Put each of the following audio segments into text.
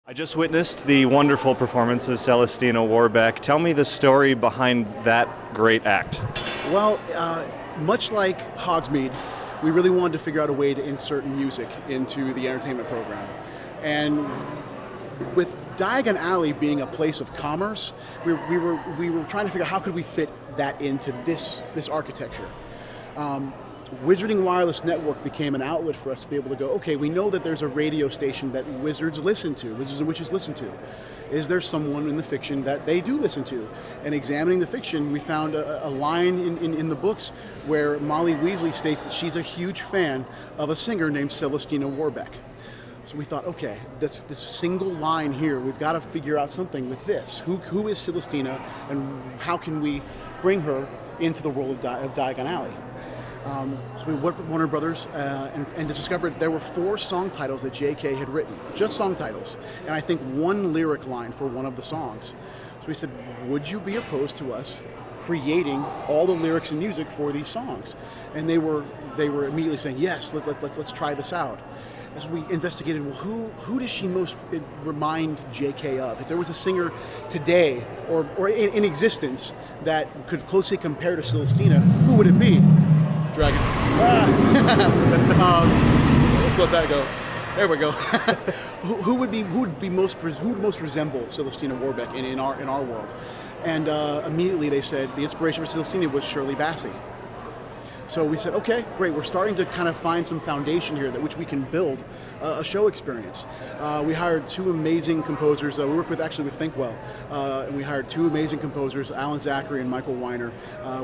I just witnessed the wonderful performance of Celestina Warbeck. Tell me the story behind that great act. Well, much like Hogsmeade, we really wanted to figure out a way to insert music into the entertainment program. And with Diagon Alley being a place of commerce, we were trying to figure out how could we fit that into this architecture. Wizarding Wireless Network became an outlet for us to be able to go, okay, we know that there's a radio station that wizards and witches listen to. Is there someone in the fiction that they do listen to? And examining the fiction, we found a line in the books where Molly Weasley states that she's a huge fan of a singer named Celestina Warbeck. So we thought, okay, this single line here, we've got to figure out something with this. Who is Celestina, and how can we bring her into the world of Diagon Alley? So we worked with Warner Brothers and discovered there were 4 song titles that J.K. had written, just song titles, and I think 1 lyric line for one of the songs. So we said, would you be opposed to us creating all the lyrics and music for these songs? And they were immediately saying, yes, let's try this out. As we investigated, well, who does she most remind J.K. of? If there was a singer today or in existence that could closely compare to Celestina, who would it be? Dragon. Let's let that go. There we go. who would most resemble Celestina Warbeck in our world? And immediately they said the inspiration for Celestina was Shirley Bassey. So we said, okay, great. We're starting to kind of find some foundation here that which we can build a show experience. We hired 2 amazing composers. We worked with Thinkwell, and we hired 2 amazing composers, Alan Zachary and Michael Weiner,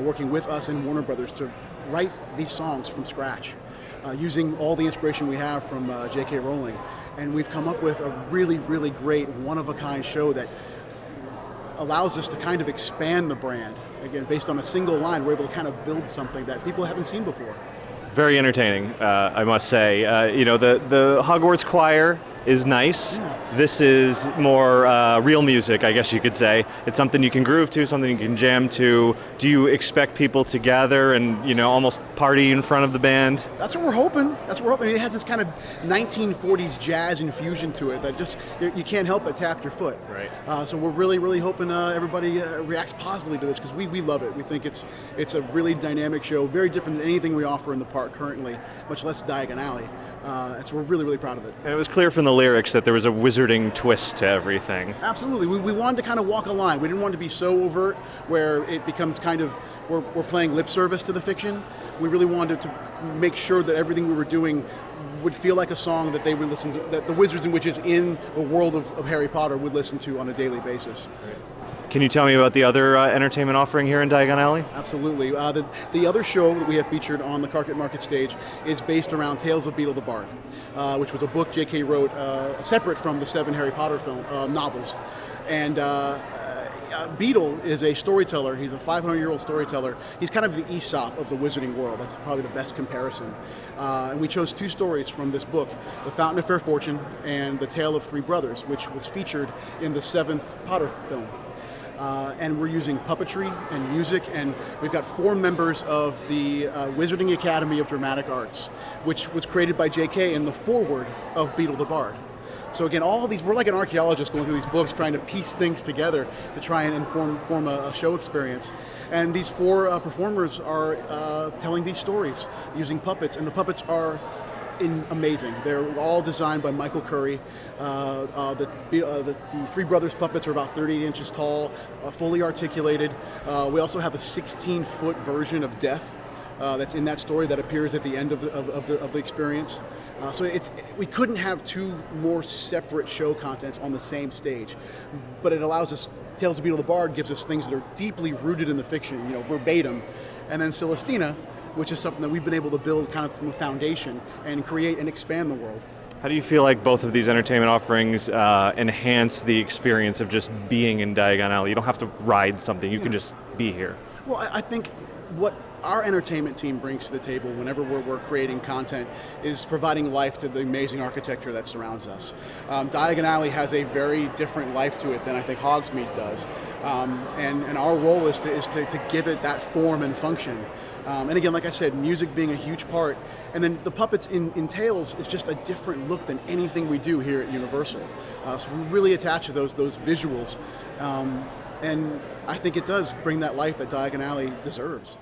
working with us and Warner Brothers to write these songs from scratch, using all the inspiration we have from J.K. Rowling. And we've come up with a really, really great, one-of-a-kind show that allows us to kind of expand the brand. Again, based on a single line, we're able to kind of build something that people haven't seen before. Very entertaining, I must say. The Hogwarts choir is nice. Yeah. This is more real music, I guess you could say. It's something you can groove to, something you can jam to. Do you expect people to gather and, almost party in front of the band? That's what we're hoping. It has this kind of 1940s jazz infusion to it that just, you can't help but tap your foot. Right. So we're really, really hoping everybody reacts positively to this, because we love it. We think it's a really dynamic show, very different than anything we offer in the park currently, much less Diagon Alley. So we're really, really proud of it. And it was clear from the lyrics that there was a wizarding twist to everything. Absolutely. We wanted to kind of walk a line. We didn't want to be so overt where it becomes kind of, we're playing lip service to the fiction. We really wanted to make sure that everything we were doing would feel like a song that they would listen to, that the wizards and witches in the world of Harry Potter would listen to on a daily basis. Can you tell me about the other entertainment offering here in Diagon Alley? Absolutely. The other show that we have featured on the Carpet Market stage is based around Tales of Beedle the Bard, which was a book J.K. wrote separate from the 7 Harry Potter novels. And Beedle is a storyteller. He's a 500-year-old storyteller. He's kind of the Aesop of the wizarding world. That's probably the best comparison. And we chose 2 stories from this book, The Fountain of Fair Fortune and The Tale of 3 Brothers, which was featured in the 7th Potter film. And we're using puppetry and music, and we've got 4 members of the Wizarding Academy of Dramatic Arts, which was created by J.K. in the foreword of Beedle the Bard. So again, all of these, we're like an archaeologist going through these books, trying to piece things together to try and form a show experience. And these 4 performers are telling these stories using puppets, and the puppets are amazing. They're all designed by Michael Curry. The 3 Brothers puppets are about 30 inches tall, fully articulated. We also have a 16-foot version of Death that's in that story that appears at the end of the experience. So we couldn't have 2 more separate show contents on the same stage, but it allows us. Tales of Beedle the Bard gives us things that are deeply rooted in the fiction, verbatim, and then Celestina, which is something that we've been able to build kind of from a foundation and create and expand the world. How do you feel like both of these entertainment offerings enhance the experience of just being in Diagon Alley? You don't have to ride something, you can just be here. Well, I think what our entertainment team brings to the table whenever we're creating content is providing life to the amazing architecture that surrounds us. Diagon Alley has a very different life to it than I think Hogsmeade does, and our role is to give it that form and function. And again, like I said, music being a huge part, and then the puppets in Tales is just a different look than anything we do here at Universal. So we really attach to those visuals, and I think it does bring that life that Diagon Alley deserves.